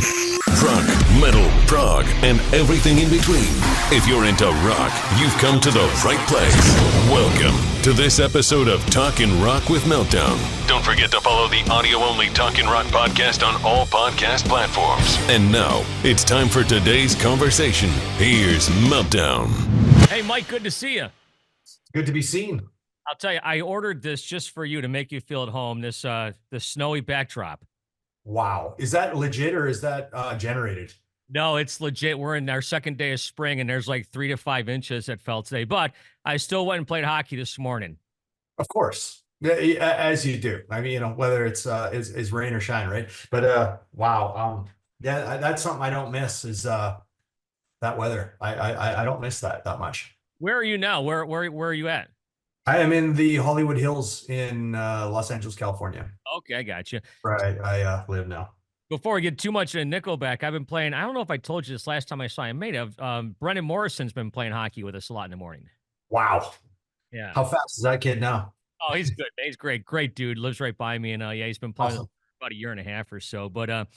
Rock, metal, prog, and everything in between. If you're into rock, you've come to the right place. Welcome to this episode of Talkin' Rock with Meltdown. Don't forget to follow the audio-only Talkin' Rock podcast on all podcast platforms. And now, it's time for today's conversation. Here's Meltdown. Hey, Mike, good to see you. Good to be seen. I'll tell you, I ordered this just for you to make you feel at home, this snowy backdrop. Wow. Is that legit or is that generated? No, it's legit. We're in our second day of spring, and there's like 3 to 5 inches that fell today. But I still went and played hockey this morning. Of course. Yeah, as you do. I mean, whether it's rain or shine, right? But wow. Yeah, that's something I don't miss is that weather. I don't miss that much. Where are you now? Where are you at? I am in the Hollywood Hills in Los Angeles, California. Okay, I got you. Right. I live now. Before we get too much into Nickelback, I've been playing, I don't know if I told you this last time I saw you, I may have. Brendan Morrison's been playing hockey with us a lot in the morning. Wow. Yeah. How fast is that kid now? Oh, he's good. He's great. Great dude. Lives right by me. And yeah, he's been playing Awesome. about a year and a half or so. But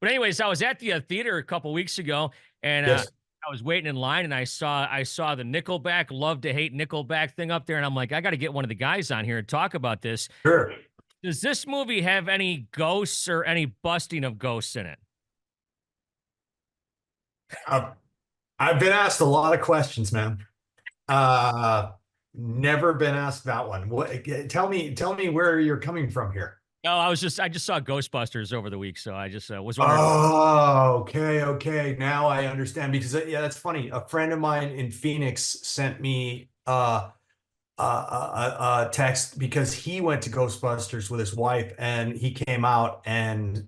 anyways, I was at the theater a couple weeks ago, and Yes. I was waiting in line, and I saw the Nickelback Love To Hate Nickelback thing up there, and I'm like, I got to get one of the guys on here and talk about this. Sure. Does this movie have any ghosts or any busting of ghosts in it? I've been asked a lot of questions, man. Never been asked that one. Tell me where you're coming from here. No, I just saw Ghostbusters over the week, so I just was wondering. Oh, okay. Now I understand because yeah, that's funny. A friend of mine in Phoenix sent me a text because he went to Ghostbusters with his wife, and he came out and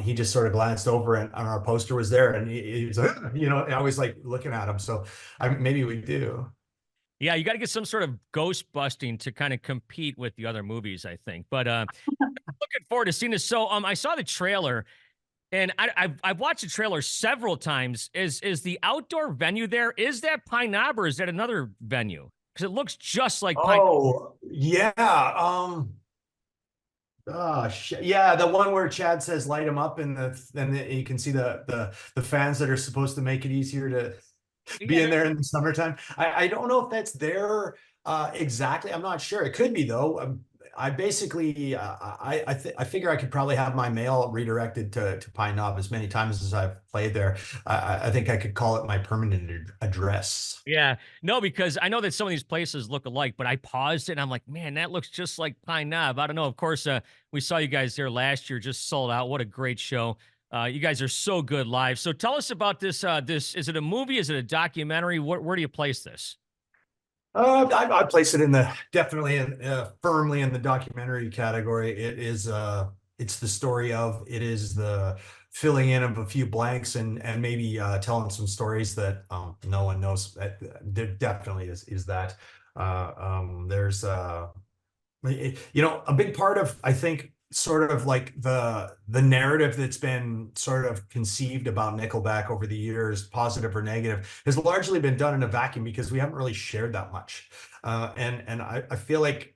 he just sort of glanced over and our poster was there, and he was like, I was like looking at him. So maybe we do. Yeah, you got to get some sort of ghost busting to kind of compete with the other movies, I think. But looking forward to seeing this. So I saw the trailer, and I've watched the trailer several times. Is the outdoor venue there? Is that Pine Knob or is that another venue? Because it looks just like Pine Knob. Oh, yeah. Yeah, the one where Chad says light them up, and then you can see the fans that are supposed to make it easier to be in there in the summertime. I don't know if that's there exactly. I'm not sure. It could be though. I basically I figure I could probably have my mail redirected to Pine Knob as many times as I've played there. I think I could call it my permanent address. Yeah, no, because I know that some of these places look alike, but I paused it and I'm like, man, that looks just like Pine Knob. I don't know. Of course, we saw you guys there last year, just sold out. What a great show. You guys are so good live. So tell us about this. Is it a movie? Is it a documentary? Where do you place this? I place it definitely firmly in the documentary category. It's the story of, it is the filling in of a few blanks and maybe telling some stories that no one knows. There definitely is that. There's a big part of, I think, sort of like the narrative that's been sort of conceived about Nickelback over the years, positive or negative, has largely been done in a vacuum because we haven't really shared that much. And I feel like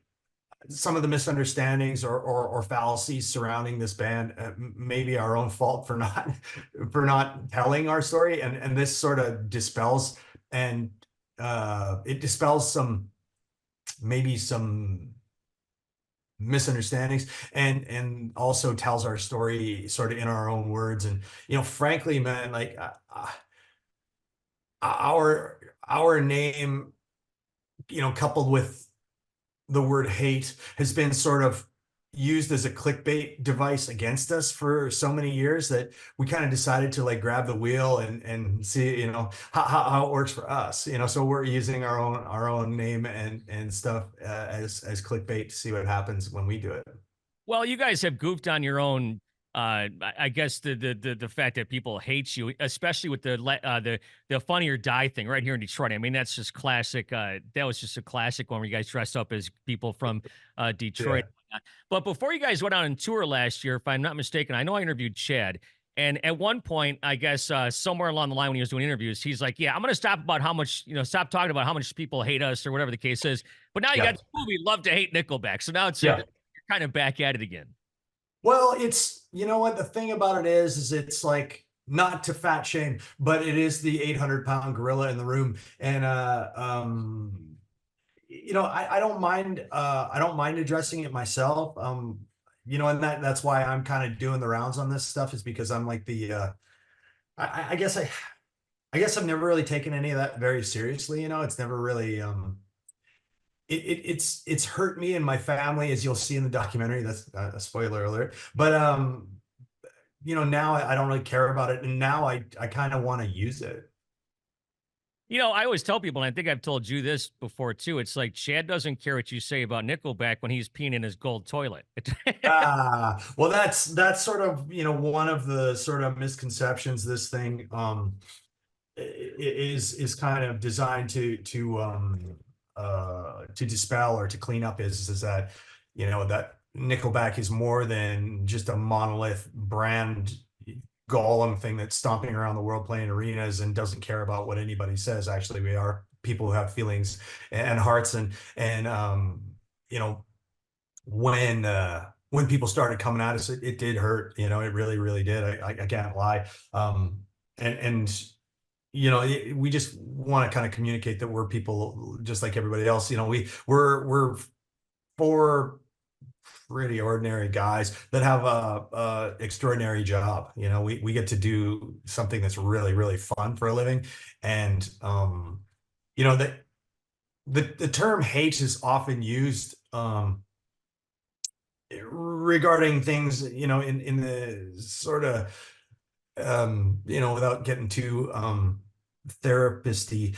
some of the misunderstandings or fallacies surrounding this band may be our own fault for not telling our story. And this sort of dispels, and it dispels some misunderstandings and also tells our story sort of in our own words. And frankly, man, like our name, coupled with the word hate, has been sort of used as a clickbait device against us for so many years that we kind of decided to like grab the wheel and see how it works for us. So we're using our own name and stuff as clickbait to see what happens when we do it. Well, you guys have goofed on your own. I guess the fact that people hate you, especially with the Funny or Die thing right here in Detroit. I mean, that's just classic. That was just a classic one where you guys dressed up as people from Detroit. Yeah. But before you guys went out on tour last year, if I'm not mistaken, I know I interviewed Chad. And at one point, I guess somewhere along the line when he was doing interviews, he's like, yeah, I'm going to stop stop talking about how much people hate us or whatever the case is. But now you got this movie, Love To Hate Nickelback. So now you're kind of back at it again. Well, it's, you know what, the thing about it is it's like, not to fat shame, but it is the 800-pound gorilla in the room. And I don't mind addressing it myself. And that's why I'm kind of doing the rounds on this stuff, is because I'm like the I guess I've never really taken any of that very seriously. It's never really it's hurt me and my family, as you'll see in the documentary. That's a spoiler alert. But now I don't really care about it, and now I kind of want to use it. I always tell people, and I think I've told you this before too. It's like Chad doesn't care what you say about Nickelback when he's peeing in his gold toilet. Well, that's sort of, one of the sort of misconceptions. This thing is kind of designed to dispel or to clean up, is that that Nickelback is more than just a monolith brand golem thing that's stomping around the world playing arenas and doesn't care about what anybody says. Actually, we are people who have feelings and hearts, and when people started coming at us, it did hurt. It really, really did. I can't lie. And we just want to kind of communicate that we're people just like everybody else. We're four pretty ordinary guys that have a extraordinary job. We get to do something that's really, really fun for a living. And the term hate is often used regarding things, in the sort of without getting too therapist-y,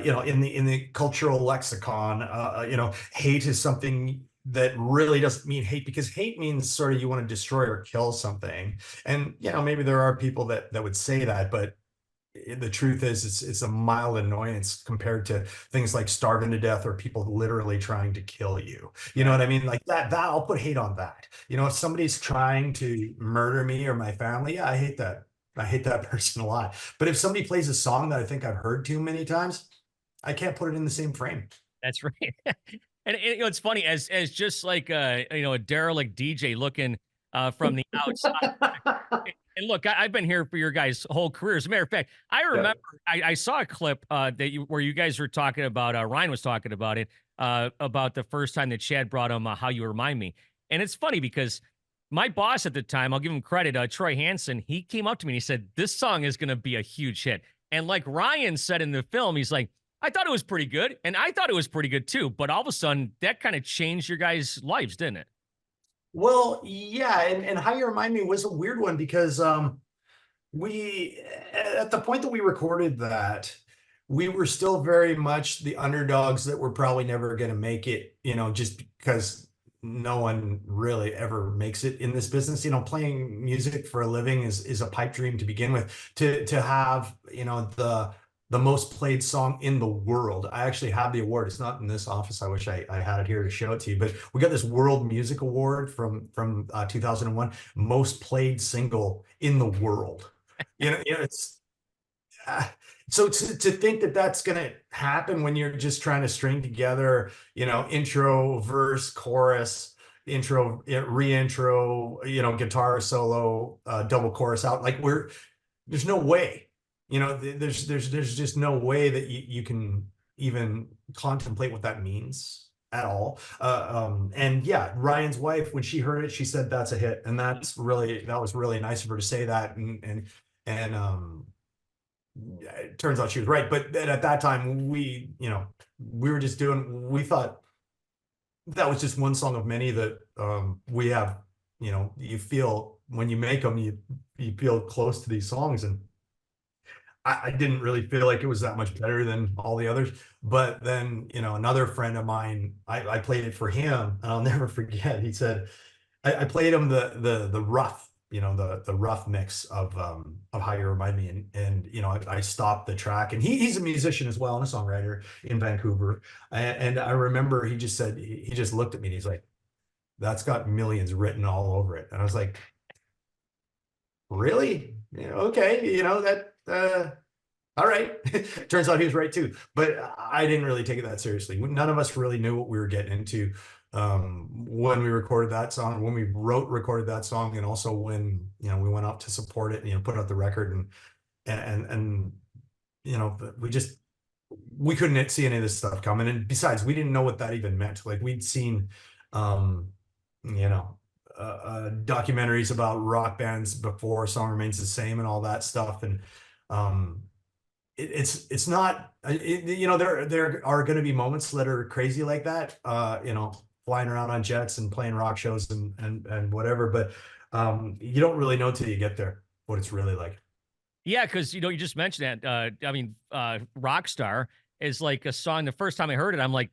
in the cultural lexicon, hate is something that really doesn't mean hate, because hate means sort of you want to destroy or kill something. And maybe there are people that would say that, but the truth is it's a mild annoyance compared to things like starving to death or people literally trying to kill you. You know what I mean? Like that I'll put hate on that. If somebody's trying to murder me or my family, yeah, I hate that. I hate that person a lot. But if somebody plays a song that I think I've heard too many times, I can't put it in the same frame. That's right. And it's funny, as just like a derelict DJ looking from the outside. And look, I've been here for your guys' whole career. As a matter of fact, I remember I saw a clip where you guys were talking about, Ryan was talking about it, about the first time that Chad brought him How You Remind Me. And it's funny because my boss at the time, I'll give him credit, Troy Hansen, he came up to me and he said, this song is going to be a huge hit. And like Ryan said in the film, he's like, I thought it was pretty good. And I thought it was pretty good too. But all of a sudden, that kind of changed your guys' lives, didn't it? Well, yeah, and How You Remind Me was a weird one, because we at the point that we recorded that, we were still very much the underdogs that were probably never going to make it, just because no one really ever makes it in this business. Playing music for a living is a pipe dream to begin with. To have the most played song in the world. I actually have the award. It's not in this office. I wish I had it here to show it to you. But we got this World Music Award from 2001, most played single in the world. It's so to think that that's going to happen when you're just trying to string together, intro, verse, chorus, intro, re-intro, guitar solo, double chorus out. Like there's no way. There's just no way that you can even contemplate what that means at all. And yeah, Ryan's wife, when she heard it, she said that a hit, and that was really nice of her to say that. And it turns out she was right. But at that time, we were just we thought that was just one song of many that we have. You feel when you make them, you feel close to these songs, and I didn't really feel like it was that much better than all the others. But then, another friend of mine, I played it for him, and I'll never forget. He said, I played him the rough, the rough mix of How You Remind Me. And I stopped the track, and he's a musician as well and a songwriter in Vancouver. And I remember he just said, he just looked at me and he's like, that's got millions written all over it. And I was like, really? Okay. All right. Turns out he was right too, but I didn't really take it that seriously. None of us really knew what we were getting into. when we recorded that song, when we recorded that song, and also when, you know, we went out to support it, you know, put out the record, and you know, we couldn't see any of this stuff coming. And besides, we didn't know what that even meant. Like, we'd seen, you know, documentaries about rock bands before, Song Remains the Same and all that stuff. And it's not, you know, there are going to be moments that are crazy like that, you know, flying around on jets and playing rock shows and whatever. But you don't really know till you get there what it's really like. Yeah, because you just mentioned that. I mean, Rockstar is like a song. The first time I heard it, I'm like,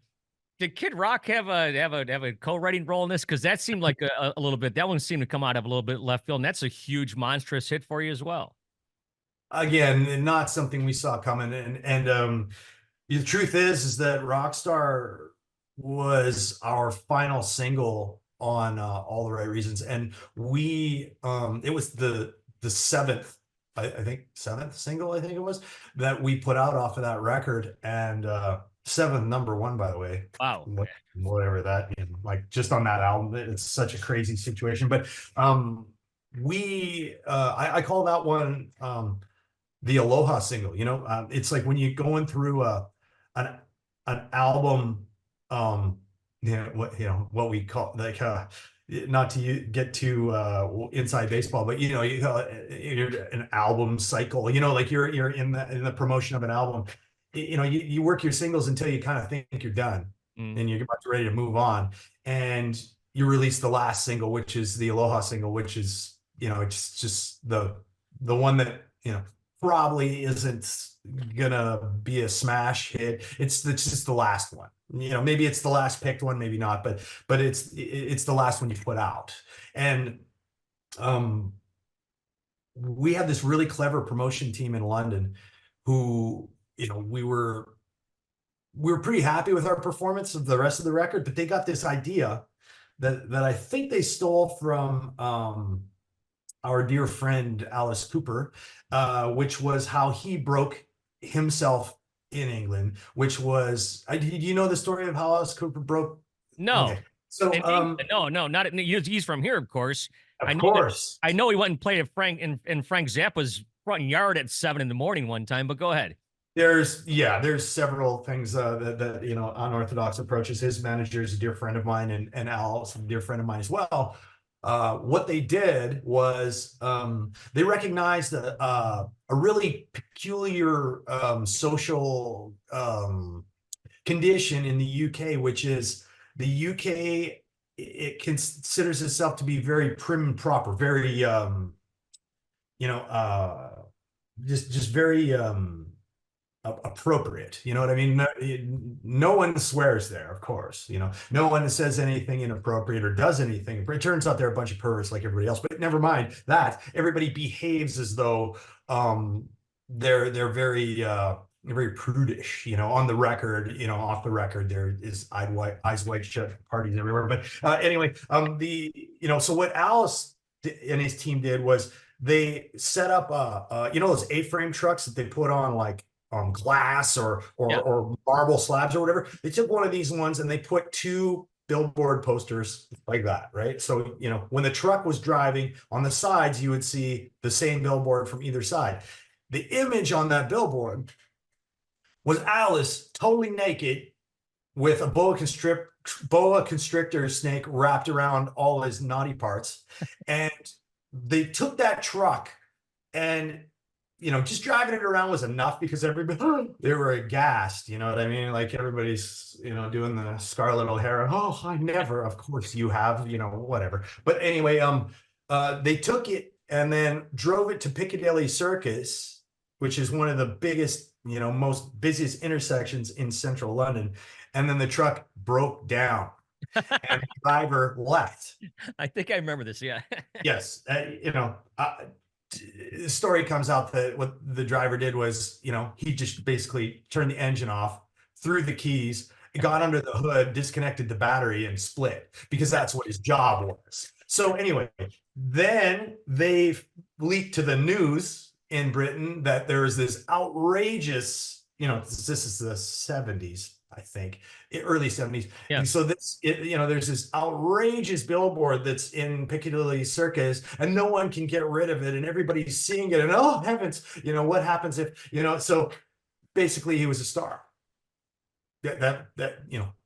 did Kid Rock have a co-writing role in this? Because that seemed like a little bit. That one seemed to come out of a little bit left field, and that's a huge monstrous hit for you as well. Again, not something we saw coming. And the truth is that Rockstar was our final single on All the Right Reasons, and we it was the seventh, I think seventh single, I think it was, that we put out off of that record. And seventh number one, by the way. Wow. Whatever that, you know, like, just on that album, it's such a crazy situation. But I call that one the Aloha single. You know, it's like when you're going through an album, what we call, like, not to get too inside baseball, but you know, you're an album cycle. You know, like you're in the promotion of an album. You know, you work your singles until you kind of think you're done, and you're about to ready to move on, and you release the last single, which is the Aloha single, which is, you know, it's just the one that, you know, probably isn't gonna be a smash hit. It's just the last one. You know, maybe it's the last picked one, maybe not, but it's the last one you put out. And we had this really clever promotion team in London who, you know, we were pretty happy with our performance of the rest of the record, but they got this idea that I think they stole from our dear friend Alice Cooper, which was how he broke himself in England, which was, do you know the story of how Alice Cooper broke? No. Okay. So no, not he's from here, of course. Of course. I know he went and played at in Frank Zappa's front yard at 7 a.m. one time, but go ahead. There's several things that you know, unorthodox approaches. His manager is a dear friend of mine, and Al's a dear friend of mine as well. What they did was they recognized a really peculiar social condition in the UK, which is the UK. It considers itself to be very prim and proper, very you know, just very appropriate. You know what I mean? No one swears there, of course. You know, no one says anything inappropriate or does anything. It turns out they're a bunch of perverts like everybody else. But never mind that. Everybody behaves as though they're very prudish. You know, on the record, you know, off the record, there is eyes wide shut parties everywhere. But anyway, you know, so what Alice and his team did was they set up you know, those A-frame trucks that they put on, like, glass or marble slabs or whatever. They took one of these ones and they put 2 billboard posters like that, right? So, you know, when the truck was driving, on the sides, you would see the same billboard from either side. The image on that billboard was Alice totally naked with a boa constrictor snake wrapped around all his naughty parts. And they took that truck, and, you know, just driving it around was enough because everybody, they were aghast. You know what I mean? Like, everybody's, you know, doing the Scarlet O'Hara. Oh, I never. Of course you have. You know, whatever. But anyway, they took it and then drove it to Piccadilly Circus, which is one of the biggest, you know, most busiest intersections in central London. And then the truck broke down and the driver left. I think I remember this. Yeah. Yes. You know, the story comes out that what the driver did was, you know, he just basically turned the engine off, threw the keys, got under the hood, disconnected the battery, and split, because that's what his job was. So anyway, then they leaked to the news in Britain that there was this outrageous, you know, this is the 70s. I think, early 70s. Yeah. And so there's this outrageous billboard that's in Piccadilly Circus, and no one can get rid of it, and everybody's seeing it, and oh heavens, what happens if, so basically he was a star. That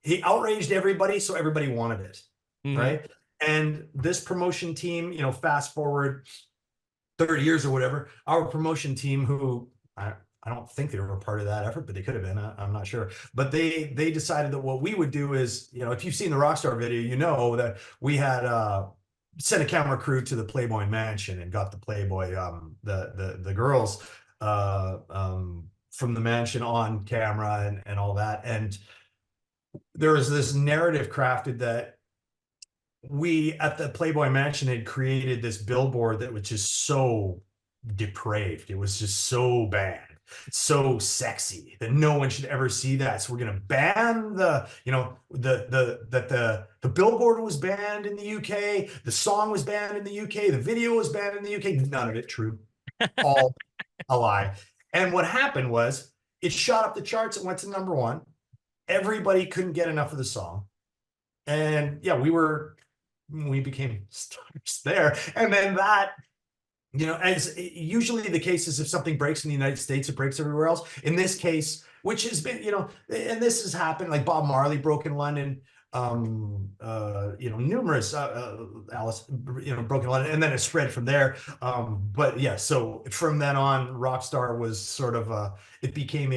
he outraged everybody, so everybody wanted it, right? And this promotion team, fast forward 30 years or whatever, our promotion team, who I don't think they were a part of that effort, but they could have been. I'm not sure. But they decided that what we would do is, if you've seen the Rockstar video, you know that we had sent a camera crew to the Playboy Mansion and got the Playboy, the girls from the mansion on camera and all that. And there was this narrative crafted that we at the Playboy Mansion had created this billboard that was just so depraved. It was just so bad, so sexy that no one should ever see that. So we're going to ban the billboard was banned in the UK. The song was banned in the UK. The video was banned in the UK. None of it true. All a lie. And what happened was it shot up the charts. It went to #1. Everybody couldn't get enough of the song. And yeah, we became stars there. And then that, as usually the case is, if something breaks in the United States, it breaks everywhere else. In this case, which has been, and this has happened, like Bob Marley broke in London, numerous Alice, broke in London, and then it spread from there. But yeah, so from then on, Rockstar was sort of it became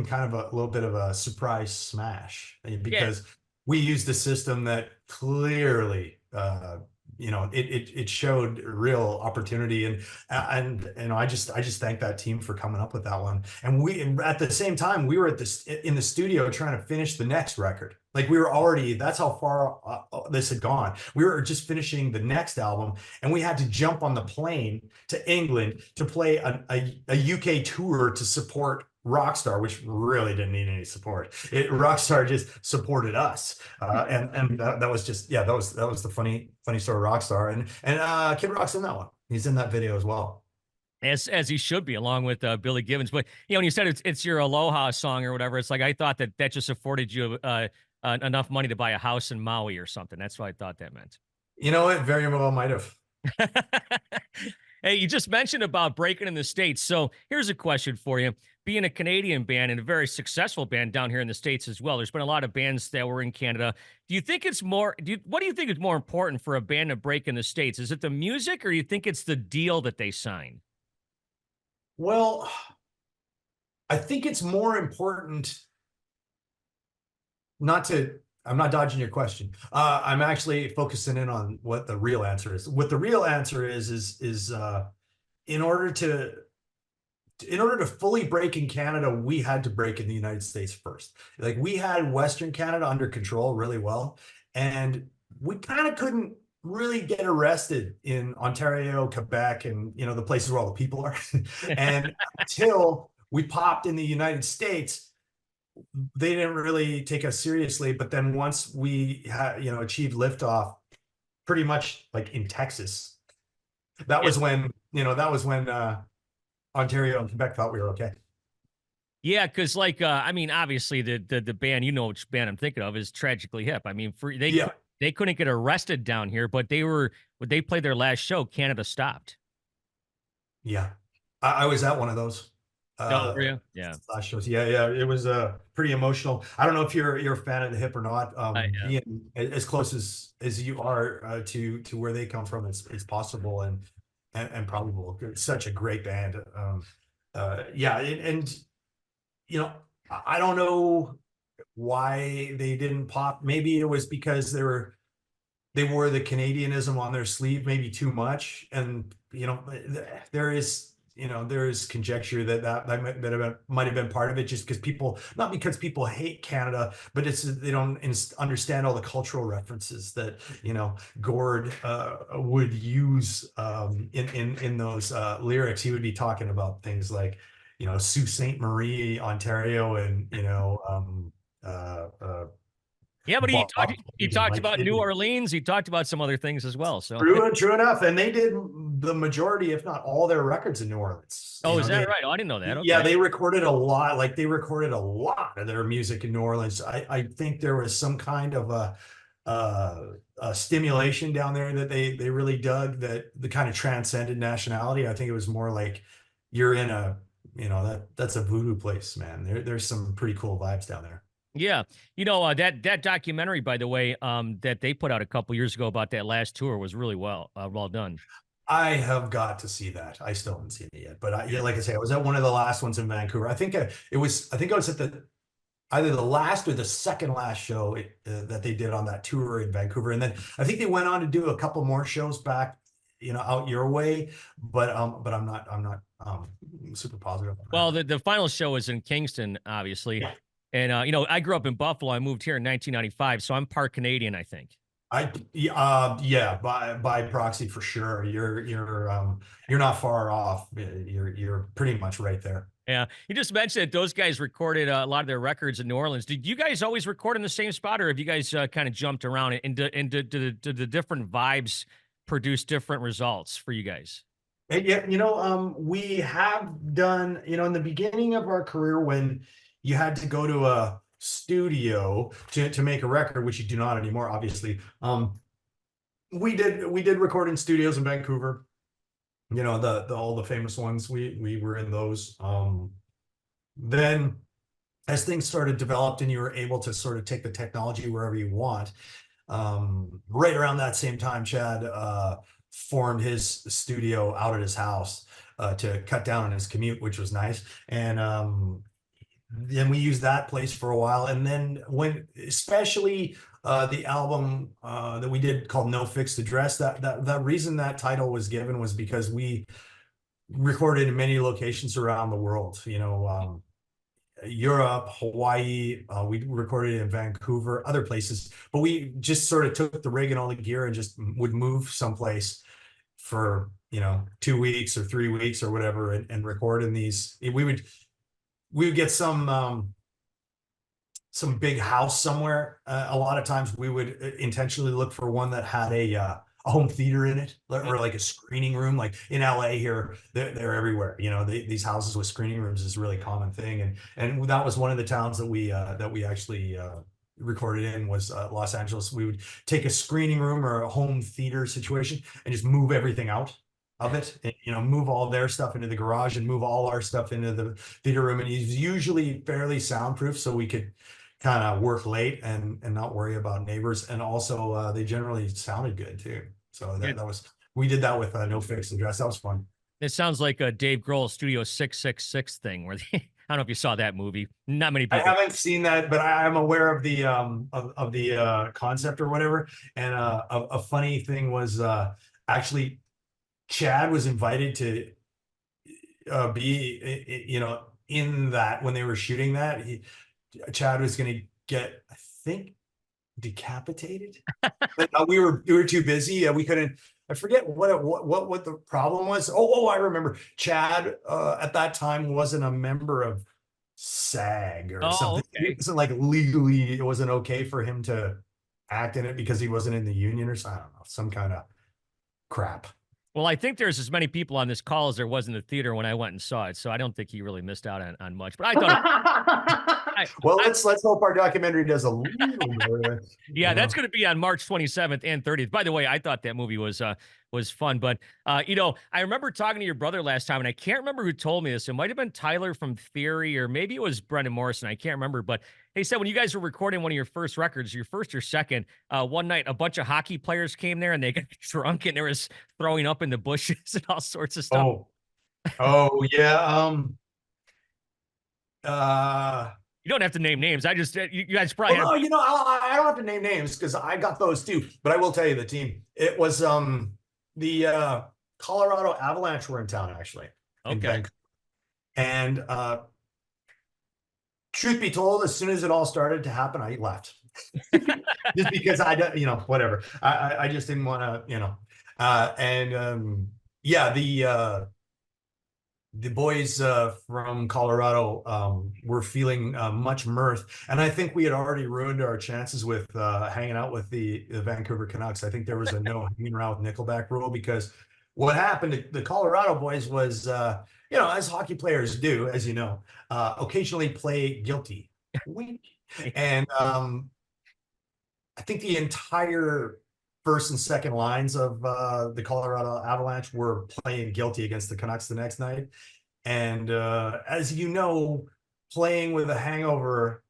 kind of a little bit of a surprise smash, because we used a system that clearly it showed real opportunity, and I just thank that team for coming up with that one. And at the same time, we were in the studio trying to finish the next record. Like we were already, that's how far this had gone. We were just finishing the next album, and we had to jump on the plane to England to play a UK tour to support Rockstar, which really didn't need any support. Rockstar just supported us, and that was just, that was the funny story of Rockstar. And Kid Rock's in that one. He's in that video as well, as he should be, along with Billy Gibbons. But when you said it's your Aloha song or whatever, it's like I thought that just afforded you enough money to buy a house in Maui or something. That's what I thought that meant. You know, it very well might have. Hey, you just mentioned about breaking in the States. So here's a question for you. Being a Canadian band and a very successful band down here in the States as well, there's been a lot of bands that were in Canada. Do you think it's more, what do you think is more important for a band to break in the States? Is it the music, or do you think it's the deal that they sign? Well, I think it's more important I'm not dodging your question. I'm actually focusing in on what the real answer is. What the real answer is in order to fully break in Canada, we had to break in the United States first. Like, we had Western Canada under control really well, and we kind of couldn't really get arrested in Ontario, Quebec, and the places where all the people are. And until we popped in the United States, they didn't really take us seriously. But then once we had, achieved liftoff, pretty much like in Texas, that was when Ontario and Quebec thought we were okay. Yeah, because obviously the band, which band I'm thinking of, is Tragically Hip. I mean, they couldn't get arrested down here, but when they played their last show, Canada stopped. Yeah, I was at one of those. Were you? Yeah. Last shows. Yeah. It was pretty emotional. I don't know if you're a fan of the Hip or not. Being as close as you are to where they come from, it's possible and probable. It's such a great band. And I don't know why they didn't pop. Maybe it was because they wore the Canadianism on their sleeve, maybe too much. And there is conjecture that might have been part of it, just because not because people hate Canada, but they don't understand all the cultural references that Gord would use in those lyrics. He would be talking about things like Sault Ste. Marie, Ontario, and yeah, but he talked about New Orleans. He talked about some other things as well. So true enough. And they did the majority, if not all, their records in New Orleans. Oh, is that right? Oh, I didn't know that. Yeah, Okay. they recorded a lot. Like they recorded a lot of their music in New Orleans. I think there was some kind of a stimulation down there that they really dug, that the kind of transcended nationality. I think it was more like you're in a, that's a voodoo place, man. There's some pretty cool vibes down there. Yeah. That documentary, by the way, that they put out a couple years ago about that last tour was really well done. I have got to see that. I still haven't seen it yet, but yeah, like I say, I was at one of the last ones in Vancouver. I think I was at either the last or the second last show that they did on that tour in Vancouver. And then I think they went on to do a couple more shows back, out your way, but I'm not super positive on that. Well, the final show was in Kingston, obviously. Yeah. And I grew up in Buffalo. I moved here in 1995, so I'm part Canadian, I think. Yeah, by proxy for sure. You're not far off. You're pretty much right there. Yeah, you just mentioned that those guys recorded a lot of their records in New Orleans. Did you guys always record in the same spot, or have you guys kind of jumped around, and did the different vibes produce different results for you guys? And yeah, we have done, in the beginning of our career, when you had to go to a studio to make a record, which you do not anymore, obviously. We did record in studios in Vancouver. All the famous ones. We were in those. Then as things started developed and you were able to sort of take the technology wherever you want, right around that same time, Chad formed his studio out at his house to cut down on his commute, which was nice. And then we used that place for a while. And then when, especially the album that we did called No Fixed Address, that reason that title was given was because we recorded in many locations around the world, Europe, Hawaii, we recorded in Vancouver, other places, but we just sort of took the rig and all the gear and just would move someplace for 2 weeks or 3 weeks or whatever, and record in these. We would get some big house somewhere. A lot of times we would intentionally look for one that had a home theater in it, or like a screening room. Like in LA here, they're everywhere. These houses with screening rooms is a really common thing. And that was one of the towns that we actually recorded in, was Los Angeles. We would take a screening room or a home theater situation and just move everything out of it, and move all their stuff into the garage and move all our stuff into the theater room. And he's usually fairly soundproof, so we could kind of work late and not worry about neighbors. And also they generally sounded good too. So we did that with No Fixed Address. That was fun. It sounds like a Dave Grohl Studio 666 thing, where I don't know if you saw that movie. Not many people. I haven't seen that, but I'm aware of the of the concept or whatever. And a funny thing was actually Chad was invited to be in that when they were shooting that. Chad was going to get, I think, decapitated. But we were too busy. We couldn't. I forget what the problem was. I remember. Chad at that time wasn't a member of SAG or something. Okay. It wasn't like legally, it wasn't okay for him to act in it because he wasn't in the union or something. I don't know, some kind of crap. Well, I think there's as many people on this call as there was in the theater when I went and saw it, so I don't think he really missed out on much. But I thought, well, let's hope our documentary does a little more. Yeah, that's going to be on March 27th and 30th. By the way, I thought that movie was fun, but I remember talking to your brother last time, and I can't remember who told me this. It might have been Tyler from Theory, or maybe it was Brendan Morrison. I can't remember, but he said when you guys were recording one of your first records, your first or second, one night a bunch of hockey players came there and they got drunk and there was throwing up in the bushes and all sorts of stuff. Yeah. You don't have to name names. You guys probably. Well, no, I don't have to name names because I got those too. But I will tell you the team. It was the Colorado Avalanche were in town actually. Okay. And truth be told, as soon as it all started to happen, I left. Just because I don't, whatever. I just didn't want to, the boys from Colorado were feeling much mirth, and I think we had already ruined our chances with hanging out with the Vancouver Canucks. I think there was a no hanging around with Nickelback rule because what happened to the Colorado boys was, as hockey players do, as you know, occasionally play guilty. Wink. And I think the entire first and second lines of the Colorado Avalanche were playing guilty against the Canucks the next night. And as you know, playing with a hangover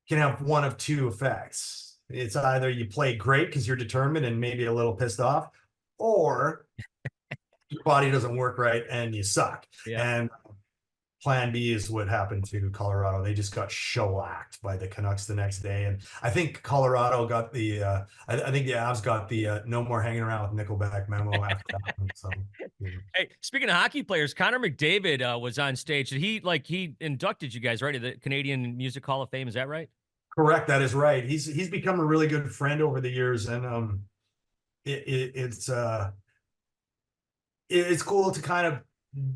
can have one of two effects. It's either you play great because you're determined and maybe a little pissed off, or your body doesn't work right and you suck. Yeah. And plan B is what happened to Colorado. They just got shellacked by the Canucks the next day. And I think Colorado got the, I think the Avs got the no more hanging around with Nickelback memo after that one. So, Hey, speaking of hockey players, Connor McDavid was on stage. Did he inducted you guys, right, to the Canadian Music Hall of Fame? Is that right? Correct. That is right. He's become a really good friend over the years. And it's cool to kind of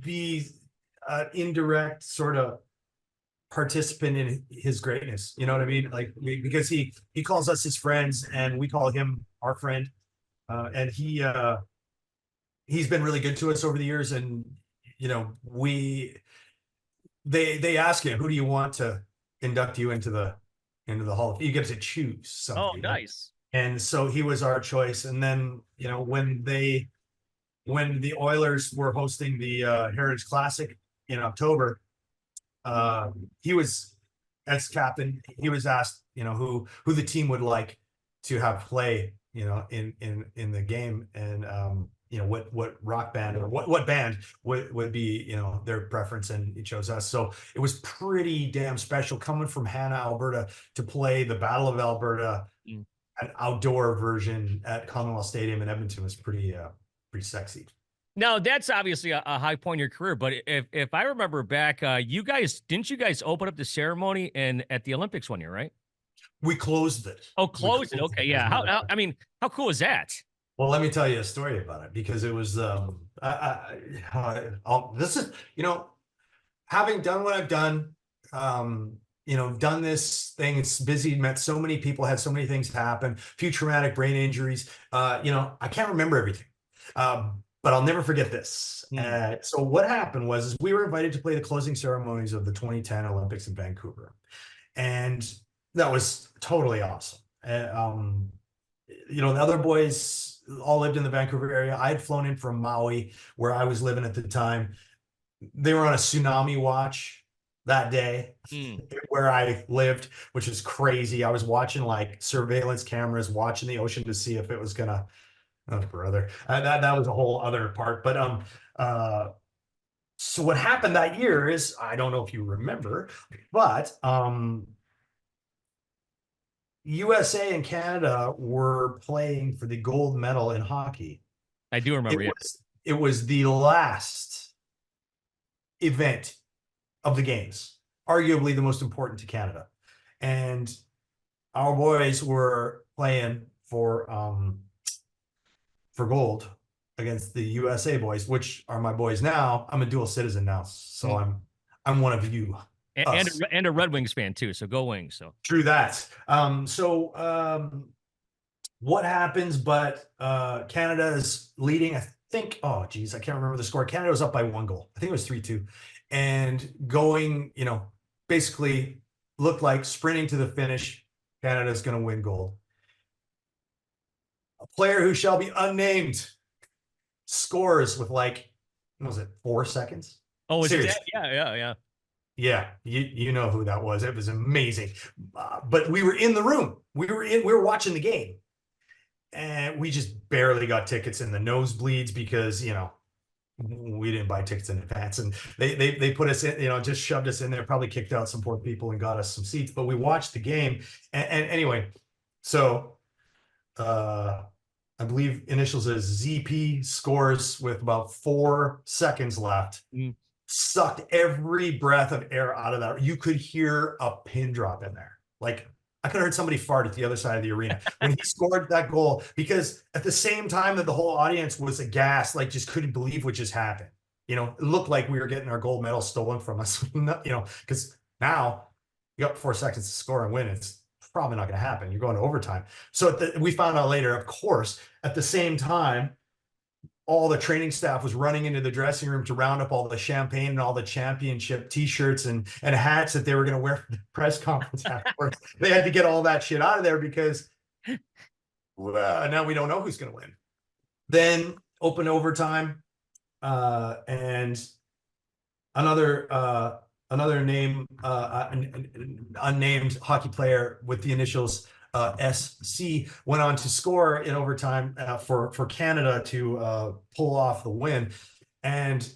be an indirect sort of participant in his greatness. You know what I mean? Like, because he calls us his friends and we call him our friend. And he's been really good to us over the years. And, they ask him, who do you want to induct you into the Hall of Fame? You get to choose something. Oh, nice. And so he was our choice. And then, when the Oilers were hosting the Heritage Classic in October, he was, as captain, he was asked, who the team would like to have play, in the game, and what rock band or what band would be, their preference, and he chose us. So it was pretty damn special coming from Hanna, Alberta, to play the Battle of Alberta, an outdoor version at Commonwealth Stadium in Edmonton was pretty sexy. Now, that's obviously a high point in your career, but if I remember back, didn't you guys open up the ceremony at the Olympics one year, right? We closed it. Oh, closed it. Okay, yeah. How cool is that? Well, let me tell you a story about it, because it was this is, having done what I've done, done this thing, it's busy, met so many people, had so many things happen, few traumatic brain injuries. I can't remember everything. But I'll never forget this. So what happened was we were invited to play the closing ceremonies of the 2010 Olympics in Vancouver. And that was totally awesome. The other boys all lived in the Vancouver area. I had flown in from Maui, where I was living at the time. They were on a tsunami watch that day where I lived, which was crazy. I was watching like surveillance cameras, watching the ocean to see if it was gonna, oh, brother, that was a whole other part. But so what happened that year is, I don't know if you remember, but USA and Canada were playing for the gold medal in hockey. I do remember. It was the last event of the games, arguably the most important to Canada, and our boys were playing for gold against the USA boys, which are my boys now. I'm a dual citizen now, so I'm one of you. And a Red Wings fan too, so go Wings. So true that. What happens, but Canada is leading, I think, oh geez, I can't remember the score. Canada was up by 1 goal. I think it was 3-2, and going, basically looked like sprinting to the finish. Canada's going to win gold. A player who shall be unnamed scores with like, what was it, 4 seconds? Oh, is it that? Yeah. Yeah, you know who that was. It was amazing. But we were in the room. We were watching the game, and we just barely got tickets in the nosebleeds because we didn't buy tickets in advance, and they put us in, just shoved us in there, probably kicked out some poor people and got us some seats. But we watched the game, and anyway, so I believe initials is ZP scores with about 4 seconds left. Sucked every breath of air out of that. You could hear a pin drop in there. Like, I could have heard somebody fart at the other side of the arena when he scored that goal, because at the same time that the whole audience was aghast, like just couldn't believe what just happened. It looked like we were getting our gold medal stolen from us, because now you got 4 seconds to score and win. It's probably not going to happen. You're going to overtime. So we found out later, of course, at the same time, all the training staff was running into the dressing room to round up all the champagne and all the championship T-shirts and hats that they were going to wear for the press conference afterwards. They had to get all that shit out of there because now we don't know who's going to win. Then open overtime, and another name, unnamed hockey player with the initials SC went on to score in overtime for Canada to pull off the win. And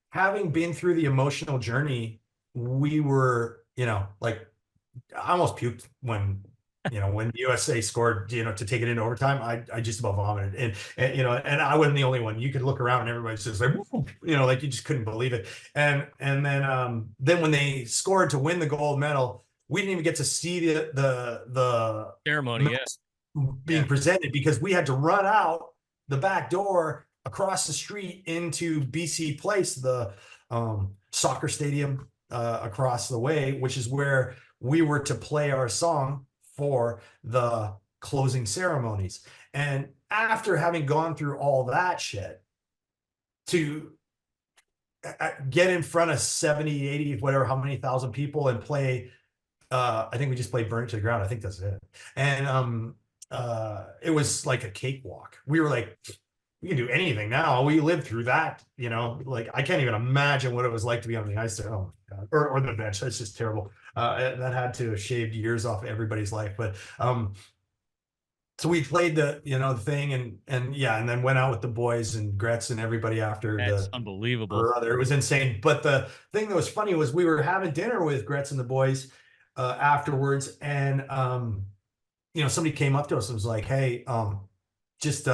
having been through the emotional journey, we were, like, I almost puked when when USA scored, to take it into overtime. I just about vomited, and I wasn't the only one. You could look around and everybody's just like, like you just couldn't believe it. And then when they scored to win the gold medal, we didn't even get to see the ceremony being presented because we had to run out the back door across the street into BC Place, the soccer stadium across the way, which is where we were to play our song for the closing ceremonies. And after having gone through all that shit, to get in front of 70, 80, whatever, how many thousand people and play, I think we just played Burn It to the Ground. I think that's it. And it was like a cakewalk. We were like, we can do anything now. We lived through that, like I can't even imagine what it was like to be on the ice there. Oh my God. Or the bench. That's just terrible. That had to have shaved years off everybody's life. But so we played the thing and then went out with the boys and Gretz and everybody after. That's unbelievable. Brother, it was insane. But the thing that was funny was we were having dinner with Gretz and the boys afterwards, and somebody came up to us and was like, hey, just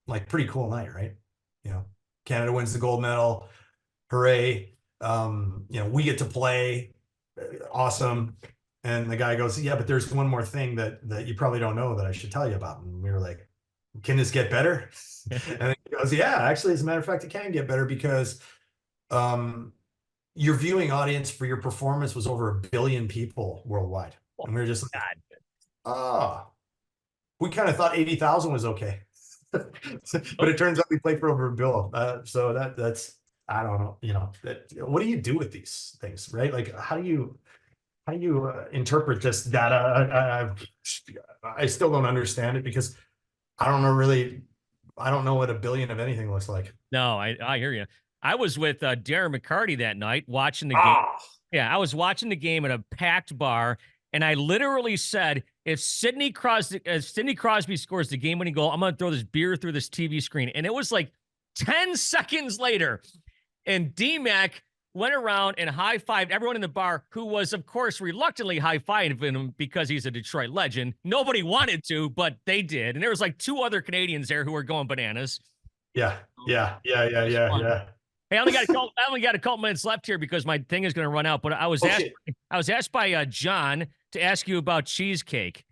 like pretty cool night, right? Canada wins the gold medal, hooray. We get to play, awesome. And the guy goes, yeah, but there's one more thing that you probably don't know that I should tell you about. And we were like, can this get better? And he goes, yeah, actually, as a matter of fact, it can get better because your viewing audience for your performance was over 1 billion people worldwide. And we were just like, we kind of thought 80,000 was okay. But it turns out we played for over 1 billion. So that's, I don't know, what do you do with these things, right? Like, how do you interpret this data? I still don't understand it because I don't know what 1 billion of anything looks like. No, I hear you. I was with Darren McCarty that night watching the game. Yeah, I was watching the game at a packed bar, and I literally said, if Sidney Crosby scores the game-winning goal, I'm going to throw this beer through this TV screen. And it was like 10 seconds later, and D-Mac went around and high-fived everyone in the bar, who was, of course, reluctantly high-fiving him because he's a Detroit legend. Nobody wanted to, but they did. And there was like 2 other Canadians there who were going bananas. Yeah. Hey, I only got a couple minutes left here because my thing is going to run out. But I was asked by John to ask you about cheesecake.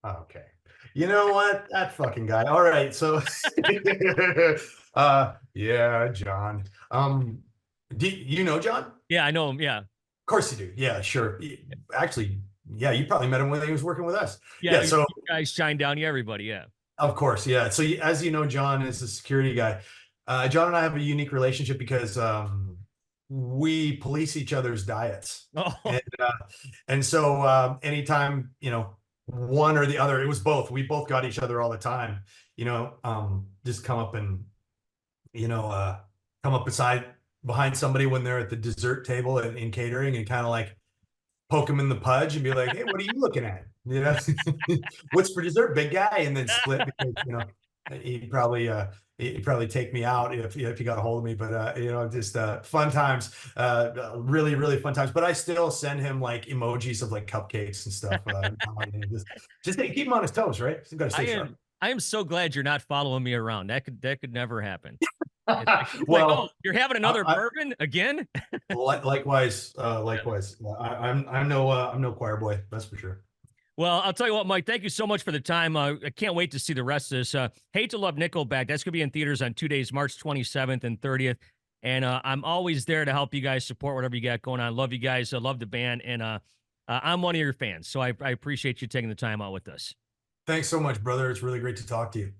Okay. You know what? That fucking guy. All right. So, yeah, John. Do you know John? Yeah, I know him. Yeah. Of course you do. Yeah, sure. Actually, yeah, you probably met him when he was working with us. Yeah. So you guys shine down. Yeah, everybody. Yeah. Of course. Yeah. So as you know, John is a security guy. John and I have a unique relationship because we police each other's diets. Oh. And so anytime, one or the other, it was both. We both got each other all the time, just come up and, come up behind somebody when they're at the dessert table in catering and kind of like poke them in the pudge and be like, hey, what are you looking at? What's for dessert, big guy? And then split because, he'd probably take me out if he got a hold of me, but just fun times, really, really fun times. But I still send him like emojis of like cupcakes and stuff. Just to keep him on his toes, right? You gotta stay sharp. I am so glad you're not following me around. That could never happen. Well, you're having another bourbon again? Likewise. I'm no choir boy, that's for sure. Well, I'll tell you what, Mike, thank you so much for the time. I can't wait to see the rest of this. Hate to Love Nickelback. That's going to be in theaters on 2 days, March 27th and 30th. And I'm always there to help you guys support whatever you got going on. Love you guys. I love the band. And I'm one of your fans. So I appreciate you taking the time out with us. Thanks so much, brother. It's really great to talk to you.